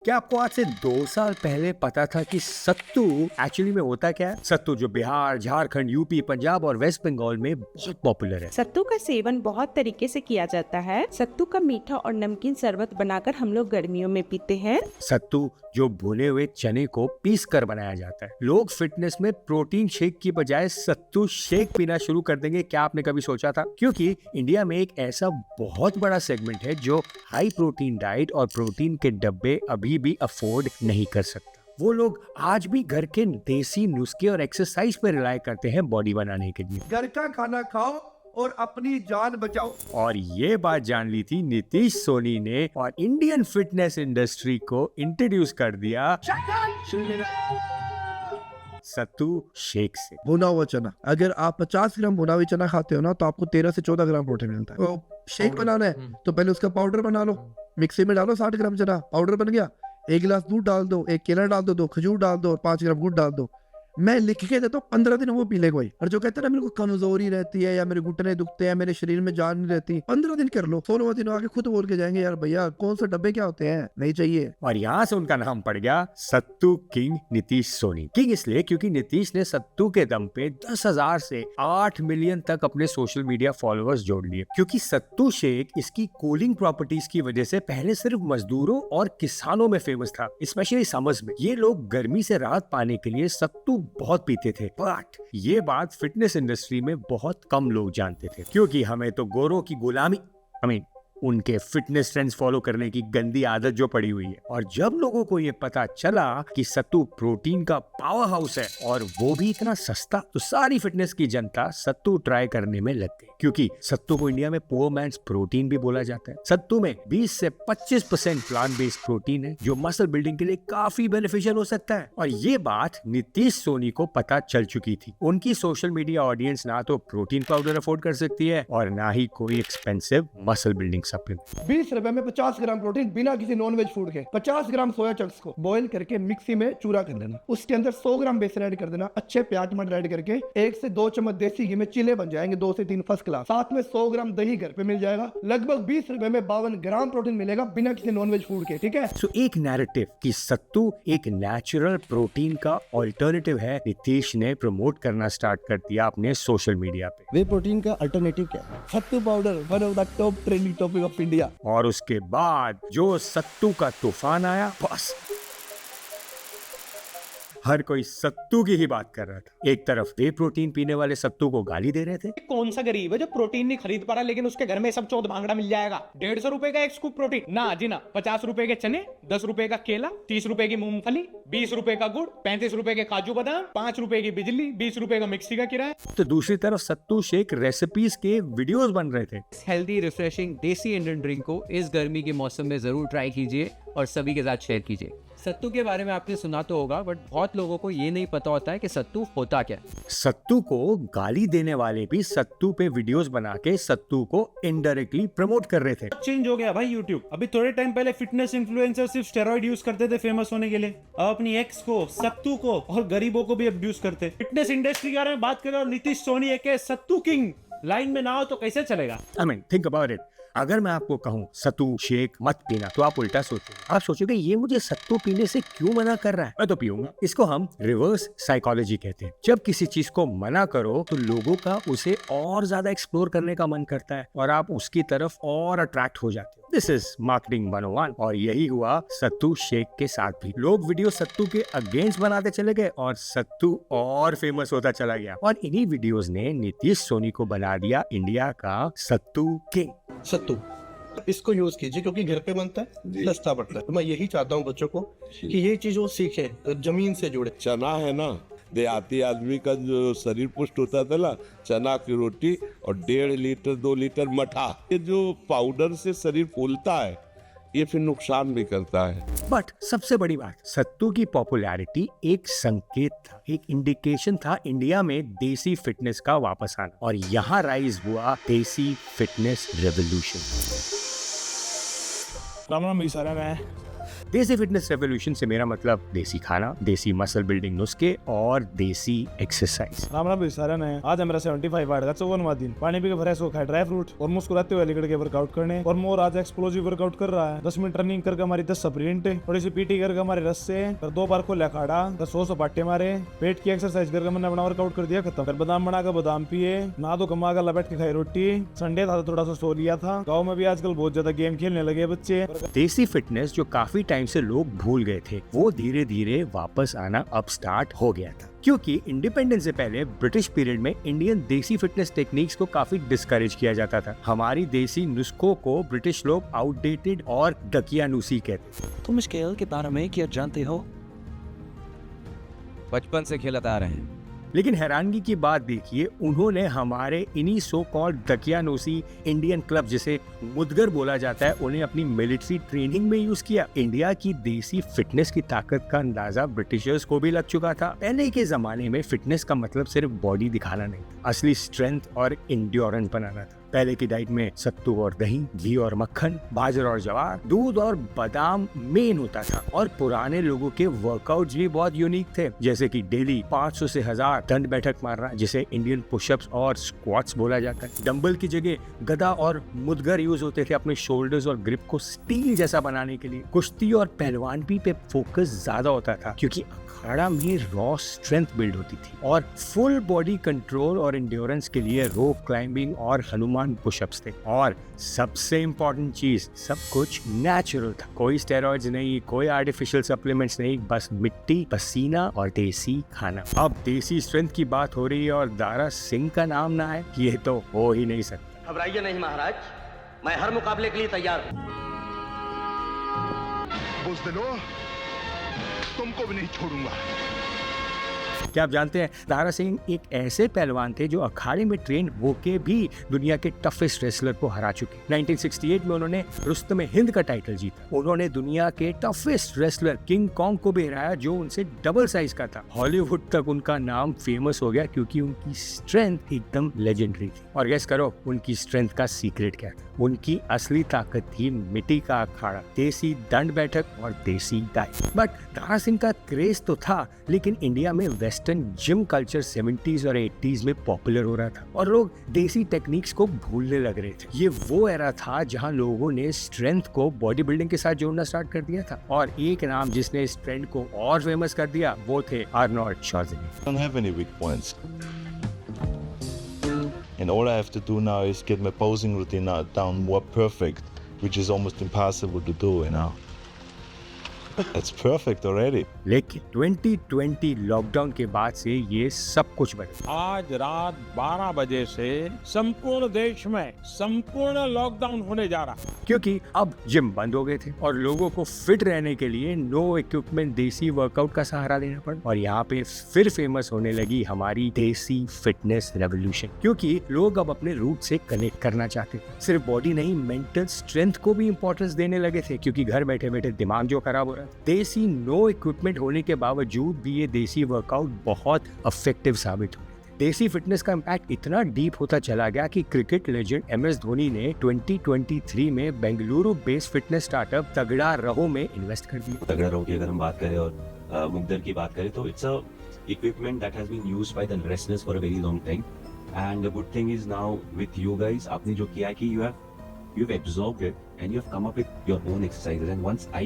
क्या आपको आज से 2 साल पहले पता था कि सत्तू एक्चुअली में होता क्या है? सत्तू जो बिहार, झारखंड, यूपी, पंजाब और वेस्ट बंगाल में बहुत पॉपुलर है। सत्तू का सेवन बहुत तरीके से किया जाता है। सत्तू का मीठा और नमकीन शरबत बनाकर हम लोग गर्मियों में पीते हैं। सत्तू जो भुने हुए चने को पीस कर बनाया जाता है। लोग फिटनेस में प्रोटीन शेक की बजाय सत्तू शेक पीना शुरू कर देंगे, क्या आपने कभी सोचा था? क्योंकि इंडिया में एक ऐसा बहुत बड़ा सेगमेंट है जो हाई प्रोटीन डाइट और प्रोटीन के डब्बे अभी भी अफोर्ड नहीं कर सकता। वो लोग आज भी घर के देसी नुस्खे और एक्सरसाइज पर रिलाय करते हैं बॉडी बनाने के लिए। घर का खाना खाओ और अपनी जान बचाओ। और ये बात जान ली थी नीतीश सोनी ने और इंडियन फिटनेस इंडस्ट्री को इंट्रोड्यूस कर दिया सत्तू शेक से। भुना हुआ चना, अगर आप 50 ग्राम भुना हुआ चना खाते हो ना तो आपको 13 से 14 ग्राम प्रोटीन मिलता है। तो शेक बनाना है तो पहले उसका पाउडर बना लो, मिक्सी में डालो 60 ग्राम चना, पाउडर बन गया। 1 गिलास दूध डाल दो, 1 केला डाल दो, 2 खजूर डाल दो और 5 ग्राम गुड़ डाल दो। मैं लिख के देता हूँ 15 दिन वो पी ले कोई। और जो कहते हैं ना मेरे को कमजोरी रहती है या मेरे घुटने दुखते हैं, मेरे शरीर में जान नहीं रहती, 15 दिन कर लो। 16वें दिन आके खुद बोल के जाएंगे यार भैया कौन से डब्बे क्या होते हैं, नहीं चाहिए। और यहाँ से उनका नाम पड़ गया सत्तू किंग नीतीश सोनी। किंग इसलिए क्योंकि नीतीश ने सत्तू के दम पे 10,000 से 8 मिलियन तक अपने सोशल मीडिया फॉलोअर्स जोड़ लिए। क्योंकि सत्तू शेक इसकी कूलिंग प्रॉपर्टीज की वजह से पहले सिर्फ मजदूरों और किसानों में फेमस था, स्पेशली समर्स में। ये लोग गर्मी से राहत पाने के लिए सत्तू बहुत पीते थे। बट ये बात फिटनेस इंडस्ट्री में बहुत कम लोग जानते थे, क्योंकि हमें तो गोरों की गुलामी उनके फिटनेस ट्रेंड्स फॉलो करने की गंदी आदत जो पड़ी हुई है। और जब लोगों को ये पता चला कि सत्तू प्रोटीन का पावर हाउस है और वो भी इतना सस्ता, तो सारी फिटनेस की जनता सत्तू ट्राई करने में लग गई। क्योंकि सत्तू को इंडिया में पुअर मैन्स प्रोटीन भी बोला जाता है। सत्तू में 20 से 25% प्लांट बेस्ड प्रोटीन है जो मसल बिल्डिंग के लिए काफी बेनिफिशियल हो सकता है। और ये बात नीतीश सोनी को पता चल चुकी थी। उनकी सोशल मीडिया ऑडियंस ना तो प्रोटीन पाउडर अफोर्ड कर सकती है और ना ही कोई एक्सपेंसिव मसल बिल्डिंग सप्लीमेंट। 20 रुपए में 50 ग्राम प्रोटीन बिना किसी नॉन वेज फूड के। 50 ग्राम सोया चंक्स को बॉईल करके मिक्सी में चूरा कर लेना, उसके अंदर 100 ग्राम बेसन ऐड कर देना, अच्छे प्याज टमाटर ऐड करके 1 से 2 चम्मच देसी घी में चिले बन जाएंगे, 2 से 3 फर्स्ट क्लास। साथ में 100 ग्राम दही घर पे मिल जाएगा। लगभग 20 रुपए में 52 ग्राम प्रोटीन मिलेगा बिना किसी नॉन वेज फूड के। ठीक है। सो एक नैरेटिव कि सत्तू एक नेचुरल प्रोटीन का ऑल्टरनेटिव है, नीतीश ने प्रमोट करना स्टार्ट कर दिया अपने सोशल मीडिया पे। वे प्रोटीन का अल्टरनेटिव क्या है? Sattu powder, one of the top trending topic of India. और उसके बाद जो सत्तू का तूफान आया, बस हर कोई सत्तू की ही बात कर रहा था। एक तरफ वे प्रोटीन पीने वाले सत्तू को गाली दे रहे थे। कौन सा गरीब है जो प्रोटीन नहीं खरीद पा रहा, लेकिन उसके घर में सब चौथ भांगड़ा मिल जाएगा। 150 रुपए का एक स्कूप प्रोटीन ना जी ना। 50 रुपए के चने, 10 रुपए का केला, 30 रुपए की मूंगफली, 20 रुपए का गुड़, 35 रुपए के काजू बादाम, 5 रुपए की बिजली, 20 रुपए का मिक्सी का किराया। तो दूसरी तरफ सत्तू शेक रेसिपीज के वीडियोस बन रहे थे। हेल्दी रिफ्रेशिंग देसी इंडियन ड्रिंक को इस गर्मी के मौसम में जरूर ट्राई कीजिए और सभी के साथ शेयर कीजिए। सत्तू के बारे में आपने सुना तो होगा, बट बहुत लोगों को ये नहीं पता होता है कि सत्तू होता क्या है। सत्तू को गाली देने वाले भी सत्तू पे वीडियोस बना के सत्तू को इनडायरेक्टली प्रमोट कर रहे थे। चेंज हो गया भाई यूट्यूब। अभी थोड़े टाइम पहले फिटनेस इन्फ्लुएंसर सिर्फ स्टेरॉइड यूज करते थे फेमस होने के लिए, अब अपनी एक्स को, सत्तू को और गरीबों को भी अब्यूज करते। फिटनेस इंडस्ट्री के बारे में बात करें और नीतीश सोनी एक सत्तू किंग लाइन में ना हो तो कैसे चलेगा? Think about it. अगर मैं आपको कहूँ सत्तू शेक मत पीना तो आप उल्टा सोचोगे। आप सोचोगे ये मुझे सत्तू पीने से क्यों मना कर रहा है, मैं तो पीऊंगा। इसको हम रिवर्स साइकोलॉजी कहते हैं। जब किसी चीज को मना करो तो लोगों का उसे और ज्यादा एक्सप्लोर करने का मन करता है और आप उसकी तरफ और अट्रैक्ट हो जाते हो। दिस इज मार्केटिंग 101 और यही हुआ सत्तू शेक के साथ भी। लोग वीडियो सत्तू के अगेंस्ट बनाते चले गए और सत्तू और फेमस होता चला गया। और इन्हीं वीडियोस ने नीतीश सोनी को बना दिया इंडिया का सत्तू किंग। सत्तू इसको यूज कीजिए क्योंकि घर पे बनता है, सस्ता पड़ता है। तो मैं यही चाहता हूँ बच्चों को कि ये चीज वो सीखे, जमीन से जुड़े। चना है ना, देहाती आदमी का जो शरीर पुष्ट होता था ना, चना की रोटी और 1.5 लीटर 2 लीटर मठा, ये जो पाउडर से शरीर फूलता है ये फिर नुकसान भी करता है। बट सबसे बड़ी बात, सत्तू की पॉपुलैरिटी एक संकेत था, एक इंडिकेशन था इंडिया में देसी फिटनेस का वापस आना। और यहाँ राइज हुआ देसी फिटनेस रेवोल्यूशन। राम राम भाई सारा, मैं देसी फिटनेस रेवोल्यूशन से मेरा मतलब देसी खाना, देसी मसल बिल्डिंग नुस्खे और देसी एक्सरसाइज। राम राम भाई सारा है। आज है मेरा 75 वाट का 54वां दिन। पानी पी के फ्रेश हो, खाए ड्राई फ्रूट और मुस्कुराते हुए निकल के वर्कआउट करने। और मोर आज एक्सप्लोसिव वर्कआउट कर रहा है। 10 मिनट रनिंग करके हमारी 10 स्प्रिंट, थोड़ी सी पीटी करके हमारे रस से, फिर 2 बार खोला खाड़ा, 100 सपाटे मारे, पेट की एक्सरसाइज करके मैंने अपना वर्कआउट कर दिया खत्म। फिर बादाम बना के बादाम पिए, ना तो कमा गला बैठ के खाई रोटी। संडे था तो थोड़ा सा सो लिया था। गाँव में भी आजकल बहुत ज्यादा गेम खेलने लगे बच्चे। देसी फिटनेस जो काफी टाइम से लोग भूल गए थे, वो धीरे धीरे वापस आना अब स्टार्ट हो गया था, क्योंकि इंडिपेंडेंस से पहले ब्रिटिश पीरियड में इंडियन देसी फिटनेस टेक्निक्स को काफी डिस्करेज किया जाता था। हमारी देसी नुस्खों को ब्रिटिश लोग आउटडेटेड और दकियानूसी कहते थे। तुम स्केल के बारे में क्या जानते हो? बचपन से खेलते आ रहे हैं। लेकिन हैरानगी की बात देखिए, उन्होंने हमारे इन्हीं सो कॉल्ड दकियानूसी इंडियन क्लब, जिसे मुदगर बोला जाता है, उन्हें अपनी मिलिट्री ट्रेनिंग में यूज किया। इंडिया की देसी फिटनेस की ताकत का अंदाजा ब्रिटिशर्स को भी लग चुका था। पहले के जमाने में फिटनेस का मतलब सिर्फ बॉडी दिखाना नहीं, असली स्ट्रेंथ और इंड्योरेंस बनाना था। पहले की डाइट में सत्तू और दही, घी और मक्खन, बाजरा और जवार, दूध और बादाम मेन होता था। और पुराने लोगों के वर्कआउट्स भी बहुत यूनिक थे, जैसे कि डेली 500 से 1000 दंड बैठक मारना, जिसे इंडियन पुशअप्स और स्क्वाट्स बोला जाता है। डंबल की जगह गदा और मुदगर यूज होते थे अपने शोल्डर्स और ग्रिप को स्टील जैसा बनाने के लिए। कुश्ती और पहलवानगी पे फोकस ज्यादा होता था, क्योंकि अखाड़ा में रॉ स्ट्रेंथ बिल्ड होती थी। और फुल बॉडी कंट्रोल और इंड्योरेंस के लिए रोप क्लाइंबिंग और हनुमान पुशअप्स थे। और सबसे इम्पोर्टेंट चीज, सब कुछ नेचुरल था। कोई स्टेरॉइड्स नहीं, कोई आर्टिफिशियल सप्लीमेंट्स नहीं, बस मिट्टी, पसीना और देसी खाना। अब देसी स्ट्रेंथ की बात हो रही है और दारा सिंह का नाम ना आए, ये तो हो ही नहीं सकता। घबराइए नहीं महाराज, मैं हर मुकाबले के लिए तैयार हूँ। बुज़दिलो, तुमको भी नहीं छोड़ूंगा। क्या आप जानते हैं, दारा सिंह एक ऐसे पहलवान थे जो अखाड़े में ट्रेन होके भी दुनिया के टफेस्ट रेसलर को हरा चुके। 1968 में उन्होंने रुस्तम हिंद का टाइटल जीता। उन्होंने दुनिया के टफेस्ट रेसलर किंग कॉन्ग को भी हराया, जो उनसे डबल साइज का था। हॉलीवुड तक उनका नाम फेमस हो गया, क्योंकि उनकी स्ट्रेंथ एकदम लेजेंडरी थी। और गेस करो, उनकी स्ट्रेंथ का सीक्रेट क्या था? उनकी असली ताकत थी मिट्टी का अखाड़ा, देसी दंड बैठक और देसी डाइट। बट दारा सिंह का क्रेज तो था, लेकिन इंडिया में वेस्टर्न जिम कल्चर 70s और 80s में पॉपुलर हो रहा था और लोग देसी टेक्निक्स को भूलने लग रहे थे। ये वो एरा था जहां लोगों ने स्ट्रेंथ को बॉडी बिल्डिंग के साथ जोड़ना स्टार्ट कर दिया था। और एक नाम जिसने इस ट्रेंड को और फेमस कर दिया, वो थे Arnold Schwarzenegger. I don't have any weak points. And all I have to do now is get my posing routine down more perfect, which is almost impossible to do, you know. That's perfect already. लेकिन 2020 lockdown के बाद से ये सब कुछ बदला। आज रात 12 बजे से संपूर्ण देश में संपूर्ण लॉकडाउन होने जा रहा है, क्योंकि अब जिम बंद हो गए थे और लोगों को फिट रहने के लिए नो इक्विपमेंट देसी वर्कआउट का सहारा लेना पड़ा। और यहाँ पे फिर फेमस होने लगी हमारी देसी फिटनेस रेवोल्यूशन, क्योंकि लोग अब अपने रूट से कनेक्ट करना चाहते थे। सिर्फ बॉडी नहीं, मेंटल स्ट्रेंथ को भी इंपॉर्टेंस देने लगे थे, क्योंकि घर बैठे बैठे दिमाग जो खराब हो रहा था। देसी नो इक्विपमेंट होने के बावजूद भी ये देसी वर्कआउट बहुत इफेक्टिव साबित हुए थे। देसी फिटनेस का इम्पैक्ट इतना डीप होता चला गया कि क्रिकेट लेजेंड MS धोनी ने 2023 में बेंगलुरु बेस्ड फिटनेस स्टार्टअप तगड़ा रहो में इन्वेस्ट कर दिया। तगड़ा रहो की अगर हम बात करें और मुग्दर की बात करें, तो it's a equipment that has been used by the wrestlers for a very long time. And the good thing is now with you guys, आपने जो किया कि you've absorbed it and you've come up with your own exercises. And once I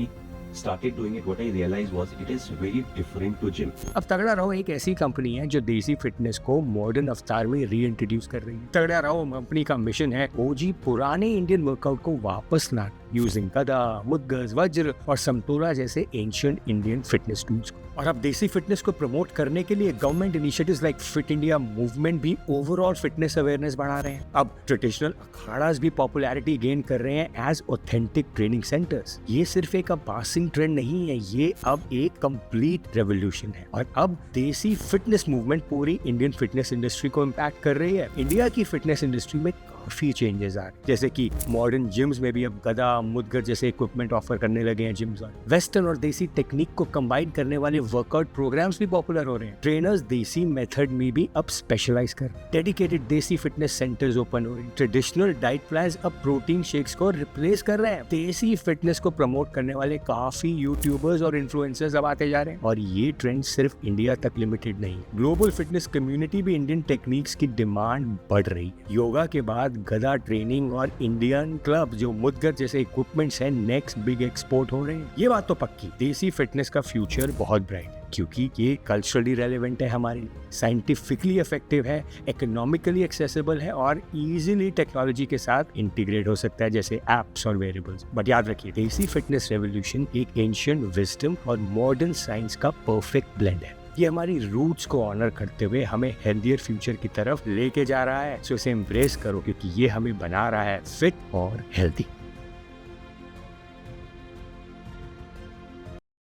started doing it, what I realized was it is very different to gym. अब तगड़ा रहो एक ऐसी company है जो देसी फिटनेस को मॉडर्न अवतार में रीइंट्रोड्यूस कर रही है। तगड़ा रहो कंपनी का मिशन है ओजी पुराने इंडियन वर्कआउट को वापस लाना, यूजिंग गदा, मुद्गज, वज्र और समतोला जैसे एंशिएंट इंडियन फिटनेस टूल्स को। और अब देसी फिटनेस को प्रमोट करने के लिए government initiatives like fit India movement भी ओवरऑल फिटनेस अवेयरनेस बढ़ा रहे हैं। अब ट्रेडिशनल अखाड़ास भी पॉपुलैरिटी गेन कर रहे हैं एज ऑथेंटिक ट्रेनिंग सेंटर्स। ये सिर्फ एक पासिंग ट्रेंड नहीं है, ये अब एक कंप्लीट रेवोल्यूशन है। और अब देसी फिटनेस मूवमेंट पूरी इंडियन फिटनेस इंडस्ट्री को इम्पैक्ट कर रही है। इंडिया की फिटनेस इंडस्ट्री में काफी चेंजेस आ रहे हैं, जैसे कि मॉडर्न जिम्स में भी अब गदा, मुद्गर जैसे इक्विपमेंट ऑफर करने लगे हैं जिम्स। वेस्टर्न और देसी टेक्निक को कंबाइन करने वाले वर्कआउट प्रोग्राम्स भी पॉपुलर हो रहे हैं। ट्रेनर्स देसी मेथड में भी अब स्पेशलाइज कर रहे हैं। डेडिकेटेड देसी फिटनेस सेंटर्स ओपन हो रहे हैं। ट्रेडिशनल डाइट प्लान्स अब प्रोटीन शेक्स को रिप्लेस कर रहे हैं। देसी फिटनेस को प्रमोट करने वाले काफी यूट्यूबर्स और इन्फ्लुएंसर्स अब आते जा रहे हैं। और ये ट्रेंड सिर्फ इंडिया तक लिमिटेड नहीं, ग्लोबल फिटनेस कम्युनिटी भी इंडियन टेक्निक्स की डिमांड बढ़ रही है। योगा के बाद गदा ट्रेनिंग और इंडियन क्लब जो मुद्गर जैसे इक्विपमेंट्स हैं नेक्स्ट बिग एक्सपोर्ट हो रहे हैं। ये बात तो पक्की, देसी फिटनेस का फ्यूचर बहुत ब्राइट है, क्योंकि ये कल्चरली रेलेवेंट है हमारे लिए, साइंटिफिकली इफेक्टिव है, इकोनॉमिकली एक्सेसिबल है और इजीली टेक्नोलॉजी के साथ इंटीग्रेट हो सकता है जैसे एप्स और वेरिएबल्स। बट याद रखिए, देसी फिटनेस रेवोल्यूशन एक एंशिएंट विजडम और मॉडर्न साइंस का परफेक्ट ब्लेंड है। ये हमारी रूट्स को ऑनर करते हुए हमें हेल्दियर फ्यूचर की तरफ लेके जा रहा है। सो इसे एम्ब्रेस करो, क्योंकि ये हमें बना रहा है फिट और हेल्दी।